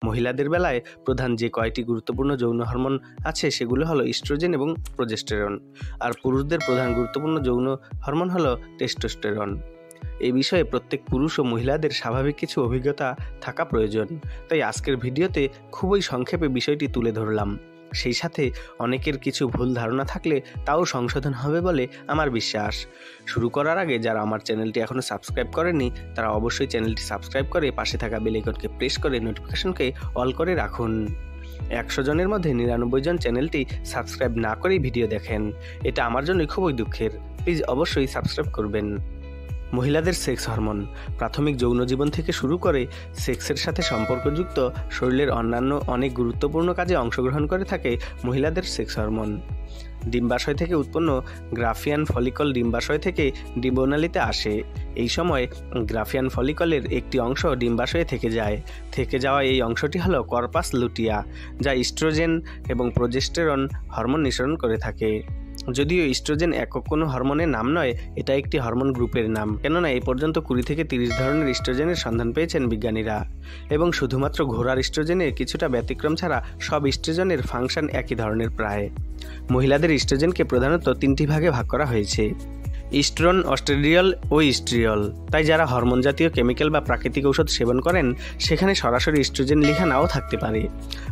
মহিলাদের বেলায় প্রধান যে কয়টি গুরুত্বপূর্ণ যৌন হরমোন আছে সেগুলো হলো ইস্ট্রোজেন এবং প্রোজেস্টেরন, আর পুরুষদের প্রধান গুরুত্বপূর্ণ যৌন হরমোন হলো টেস্টোস্টেরন। এই বিষয়ে প্রত্যেক পুরুষ ও মহিলাদের স্বাভাবিক কিছু অভিজ্ঞতা থাকা প্রয়োজন, তাই আজকের ভিডিওতে খুবই সংক্ষেপে বিষয়টি তুলে ধরলাম। সেই সাথে অনেকের কিছু ভুল ধারণা থাকলে তাও সংশোধন হবে বলে আমার বিশ্বাস। শুরু করার আগে যারা আমার চ্যানেলটি এখনও সাবস্ক্রাইব করেননি তারা অবশ্যই চ্যানেলটি সাবস্ক্রাইব করে পাশে থাকা বেল আইকনকে প্রেস করে নোটিফিকেশনকে অল করে রাখুন। 100 জনের মধ্যে 99 জন চ্যানেলটি সাবস্ক্রাইব না করেই ভিডিও দেখেন, এটা আমার জন্য খুবই দুঃখের। প্লিজ অবশ্যই সাবস্ক্রাইব করবেন। মহিলাদের সেক্স হরমোন প্রাথমিক যৌন জীবন থেকে শুরু করে সেক্সের সাথে সম্পর্কযুক্ত শরীরের অন্যান্য অনেক গুরুত্বপূর্ণ কাজে অংশগ্রহণ করে থাকে মহিলাদের সেক্স হরমোন। ডিম্বাশয় থেকে উৎপন্ন গ্রাফিয়ান ফলিকল ডিম্বাশয় থেকে ডিম্বনালীতে আসে। এই সময় গ্রাফিয়ান ফলিকলের একটি অংশ ডিম্বাশয়ে থেকে যাওয়া এই অংশটি হলো কর্পাস লুটিয়া, যা ইস্ট্রোজেন এবং প্রোজেস্টেরন হরমোন নিঃসরণ করে থাকে। যদিও ইস্ট্রোজেন একক কোনো হরমোনের নাম নয়, এটা একটি হরমোন গ্রুপের নাম, কেননা এই পর্যন্ত 20 থেকে 30 ধরনের ইস্ট্রোজেনের সন্ধান পেয়েছেন বিজ্ঞানীরা, এবং শুধুমাত্র ঘোড়ার ইস্ট্রোজেনের কিছুটা ব্যতিক্রম ছাড়া সব ইস্ট্রোজেনের ফাংশন একই ধরনের প্রায়। মহিলাদের ইস্ট্রোজেনকে প্রধানত 3টি ভাগে ভাগ করা হয়েছে: ইস্ট্রন, অস্ট্রেডিয়ল ও ইস্ট্রিয়ল। তাই যারা হরমোন জাতীয় কেমিক্যাল বা প্রাকৃতিক ঔষধ সেবন করেন সেখানে সরাসরি ইস্ট্রোজেন লেখা নাও থাকতে পারে,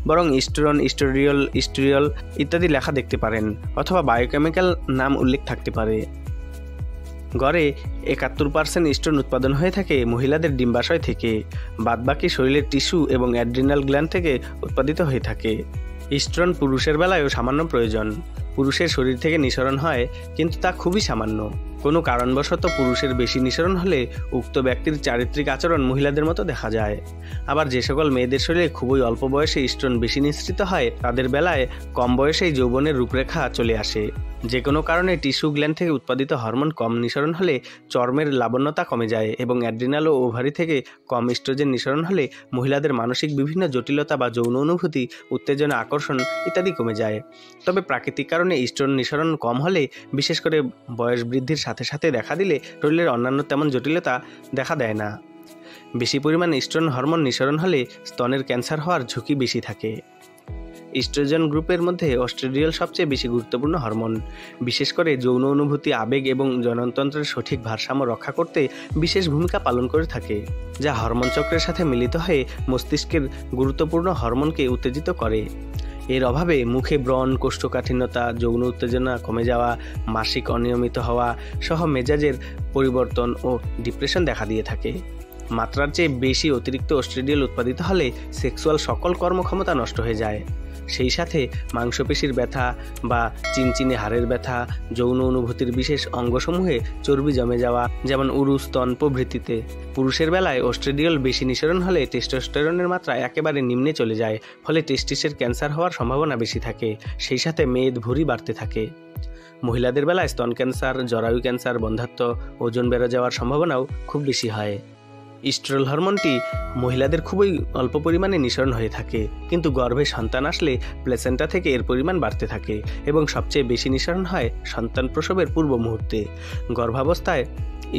বরং ইস্ট্রন, ইস্টোরিয়ল, ইস্ট্রিয়ল ইত্যাদি লেখা দেখতে পারেন, অথবা বায়োকেমিক্যাল নাম উল্লেখ থাকতে পারে। গড়ে 71% ইস্ট্রন উৎপাদন হয়ে থাকে মহিলাদের ডিম্বাশয় থেকে, বাদবাকি শরীরের টিস্যু এবং অ্যাড্রিনাল গ্ল্যান্ড থেকে উৎপাদিত হয়ে থাকে। ইস্ট্রন পুরুষের বেলায়ও সামান্য প্রয়োজন। পুরুষের শরীর থেকে নিঃসরণ হয়, কিন্তু তা খুবই সামান্য। কোনো কারণবশত পুরুষের বেশি নিঃসরণ হলে উক্ত ব্যক্তির চারিত্রিক আচরণ মহিলাদের মতো দেখা যায়। আবার যে সকল মেয়েদের শরীরে খুবই অল্প বয়সে ইস্ট্রন বেশি নিঃসৃত হয় তাদের বেলায় কম বয়সেই যৌবনের রূপরেখা চলে আসে। যে কোনো কারণে টিস্যু গ্ল্যান্ড থেকে উৎপাদিত হরমোন কম নিঃসরণ হলে চর্মের লাবণ্যতা কমে যায়, এবং অ্যাড্রিনাল ও ওভারি থেকে কম ইস্ট্রোজেন নিঃসরণ হলে মহিলাদের মানসিক বিভিন্ন জটিলতা বা যৌন অনুভূতি, উত্তেজনা, আকর্ষণ ইত্যাদি কমে যায়। তবে প্রাকৃতিক কারণে ইস্ট্রন নিঃসরণ কম হলে, বিশেষ করে বয়স বৃদ্ধির সাথে সাথে দেখা দিলে শরীরের অন্যান্য তেমন জটিলতা দেখা দেয় না। বেশি পরিমাণে ইস্ট্রন হরমোন নিঃসরণ হলে স্তনের ক্যান্সার হওয়ার ঝুঁকি বেশি থাকে। ইস্ট্রোজেন গ্রুপের মধ্যে অস্ট্রেডিয়ল সবচেয়ে বেশি গুরুত্বপূর্ণ হরমোন। বিশেষ করে যৌন অনুভূতি, আবেগ এবং জননতন্ত্রের সঠিক ভারসাম্য রক্ষা করতে বিশেষ ভূমিকা পালন করে থাকে, যা হরমোন চক্রের সাথে মিলিত হয়ে মস্তিষ্কের গুরুত্বপূর্ণ হরমোনকে উত্তেজিত করে। এর অভাবে মুখে ব্রণ, কোষ্ঠকাঠিন্যতা, যৌন উত্তেজনা কমে যাওয়া, মাসিক অনিয়মিত হওয়া সহ মেজাজের পরিবর্তন ও ডিপ্রেশন দেখা দিয়ে থাকে। মাত্রার চেয়ে বেশি অতিরিক্ত অস্ট্রেডিয়ল উৎপাদিত হলে সেক্সুয়াল সকল কর্মক্ষমতা নষ্ট হয়ে যায়। সেই সাথে মাংসপেশির ব্যথা বা চিনচিনে হাড়ের ব্যথা, যৌন অনুভূতির বিশেষ অঙ্গসমূহে চর্বি জমে যাওয়া, যেমন উরু, স্তন প্রভৃতিতে। পুরুষের বেলায় অস্ট্রেডিয়ল বেশি নিঃসরণ হলে টেস্টোস্টেরনের মাত্রা একেবারে নিম্নে চলে যায়, ফলে টেস্টিসের ক্যান্সার হওয়ার সম্ভাবনা বেশি থাকে। সেই সাথে মেদ, ভুঁড়ি বাড়তে থাকে। মহিলাদের বেলায় স্তন ক্যান্সার, জরায়ু ক্যান্সার, বন্ধ্যাত্ব, ওজন বেড়ে যাওয়ার সম্ভাবনাও খুব বেশি হয়। ইস্ট্রল হরমোনটি মহিলাদের খুবই অল্প পরিমাণে নিঃসরণ হয়ে থাকে, কিন্তু গর্ভে সন্তান আসলে প্লেসেন্টা থেকে এর পরিমাণ বাড়তে থাকে, এবং সবচেয়ে বেশি নিঃসরণ হয় সন্তান প্রসবের পূর্ব মুহূর্তে। গর্ভাবস্থায়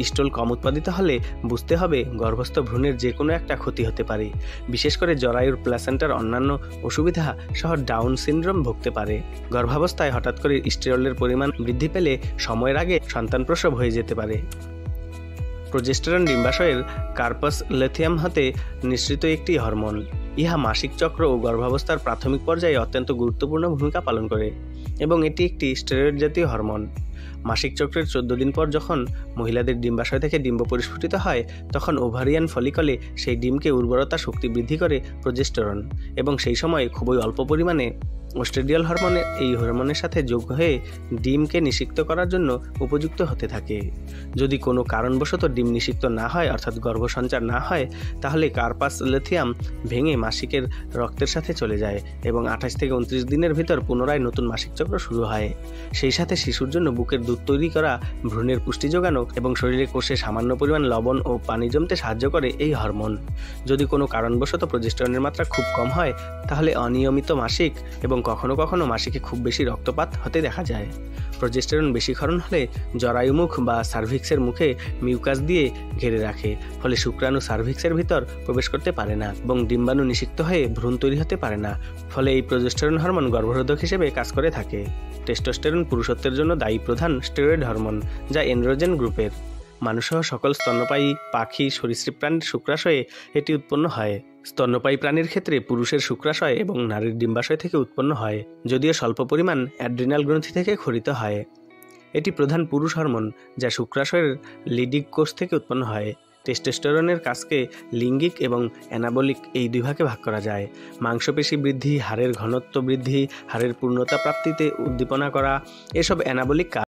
ইস্ট্রল কম উৎপাদিত হলে বুঝতে হবে গর্ভস্থ ভ্রূণের যে কোনো একটা ক্ষতি হতে পারে, বিশেষ করে জরায়ুর প্লেসেন্টার অন্যান্য অসুবিধা সহ ডাউন সিনড্রোম ভুগতে পারে। গর্ভাবস্থায় হঠাৎ করে ইস্ট্রলের পরিমাণ বৃদ্ধি পেলে সময়ের আগে সন্তান প্রসব হয়ে যেতে পারে। প্রোজেস্টেরন ডিম্বাশয়ের কার্পাস লেথিয়াম হতে নিঃসৃত একটি হরমোন। ইহা মাসিক চক্র ও গর্ভাবস্থার প্রাথমিক পর্যায়ে অত্যন্ত গুরুত্বপূর্ণ ভূমিকা পালন করে, এবং এটি একটি স্টেরয়েড জাতীয় হরমোন। মাসিক চক্রের 14 দিন পর যখন মহিলাদের ডিম্বাশয় থেকে ডিম্ব পরিস্ফুটিত হয়, তখন ওভারিয়ান ফলিকলে সেই ডিমকে উর্বরতা শক্তি বৃদ্ধি করে প্রোজেস্টেরন, এবং সেই সময় খুবই অল্প পরিমাণে অস্ট্রেডিয়াল হরমোনের এই হরমোনের সাথে যোগ হয়ে ডিমকে নিষিক্ত করার জন্য উপযুক্ত হতে থাকে। যদি কোনো কারণবশত ডিম নিষিক্ত না হয়, অর্থাৎ গর্ভসঞ্চার না হয়, তাহলে কার্পাস লেথিয়াম ভেঙে মাসিকের রক্তের সাথে চলে যায়, এবং 28 থেকে 29 দিনের ভিতর পুনরায় নতুন মাসিক চক্র শুরু হয়। সেই সাথে শিশুর জন্য বুকের দুধ তৈরি করা, ভ্রূণের পুষ্টি যোগানো এবং শরীরের কোষে সামান্য পরিমাণ লবণ ও পানি জমতে সাহায্য করে এই হরমোন। যদি কোনো কারণবশত প্রজেস্টেরনের মাত্রা খুব কম হয় তাহলে অনিয়মিত মাসিক এবং কখনো কখনো মাসিকে খুব বেশি রক্তপাত হতে দেখা যায়। প্রজেস্টেরন বেশি ক্ষরণ হলে জরায়ুমুখ বা সার্ভিক্সের মুখে মিউকাস দিয়ে ঘিরে রাখে, ফলে শুক্রাণু সার্ভিক্সের ভিতর প্রবেশ করতে পারে না এবং ডিম্বাণু নিষিক্ত হয়ে ভ্রূণ তৈরি হতে পারে না। ফলে এই প্রজেস্টেরন হরমোন গর্ভরোধক হিসেবে কাজ করে থাকে। টেস্টোস্টেরন পুরুষত্বের জন্য দায়ী প্রধান স্টেরয়েড হরমোন, যা এন্ড্রোজেন গ্রুপের। মানুষসহ সকল স্তন্যপায়ী, পাখি, সরীসৃপ প্রাণীর শুক্রাশয়ে এটি উৎপন্ন হয়। স্তন্যপায়ী প্রাণীর ক্ষেত্রে পুরুষের শুক্রাশয় এবং নারীর ডিম্বাশয় থেকে উৎপন্ন হয়, যদিও স্বল্প পরিমাণ অ্যাড্রিনাল গ্রন্থি থেকে ক্ষরিত হয়। এটি প্রধান পুরুষ হরমোন যা শুক্রাশয়ের লিডিক কোষ থেকে উৎপন্ন হয়। টেস্টোস্টেরনের কাজকে লিঙ্গিক এবং অ্যানাবলিক এই দুই ভাগে ভাগ করা যায়। মাংসপেশি বৃদ্ধি, হাড়ের ঘনত্ব বৃদ্ধি, হাড়ের পূর্ণতা প্রাপ্তিতে উদ্দীপনা করা, এসব অ্যানাবলিক কাজ।